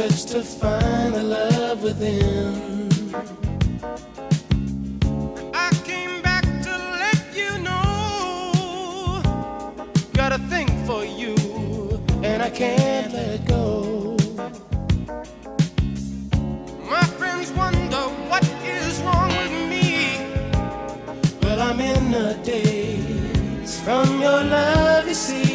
search to find the love within. I came back to let you know, got a thing for you, and I can't let go. My friends wonder what is wrong with me. Well, I'm in a daze from your love, you see.